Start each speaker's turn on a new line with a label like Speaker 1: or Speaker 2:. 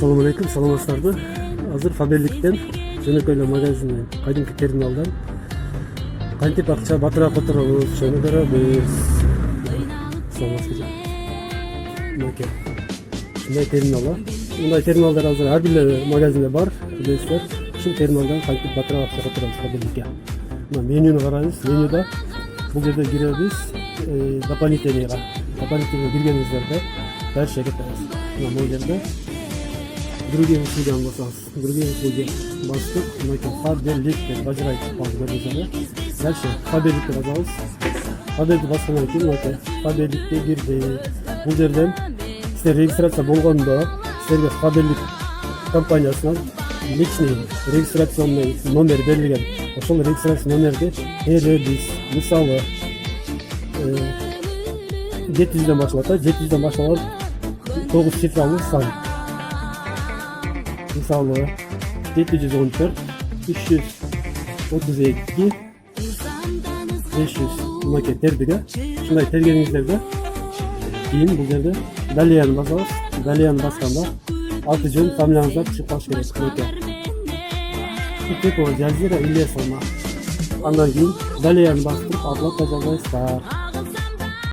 Speaker 1: Assalamu alaikum, саламатсыздарбы? Азыр Фаберликтен жөнөкөй магазинден, кайдымкы терминалдан кантип акча батыраак которобуз, ошону көрөбүз. Саламатсызбы? Мынакей. Ушундай терминал. Мындай терминалдар азыр ар бир магазинде бар, билесиздер. Ушул терминалдан кантип батыраак акча которобуз Фаберликке. Мына менюны карайбыз. Менюда бул жерде киребиз, дополнительныйга. Дополнительный киргенибиздерде дальше кетебиз. Мына бул жерде другие услуги басабыз. Другие услуги бастык. Мынакей Фаберлик деп бажырайт көрдүңүздөр. Дальше Фаберликке басабыз. Фаберликти баскандан кийин мынакей Фаберликке кирди. Бул жерден сиздер регистрация болгондо силерге Фаберлик компаниясынан личный регистрационный номер берилген. Ошол регистрация номерди беребиз. Мисалы 700дөн башлап, 700дөн башлап 9 цифралуу сан. Мисалы 714 332 500 мынакей тердиге. Ушундай тергениңиздерде кийин бул жерде далияны басабыз. Далияны басканда аты жөн фамилияңыздар чыгып калыш керек. Мынакей Ипекова Жазира Ильясовна. Андан кийин далияны бастырып оплата жасайсыздар.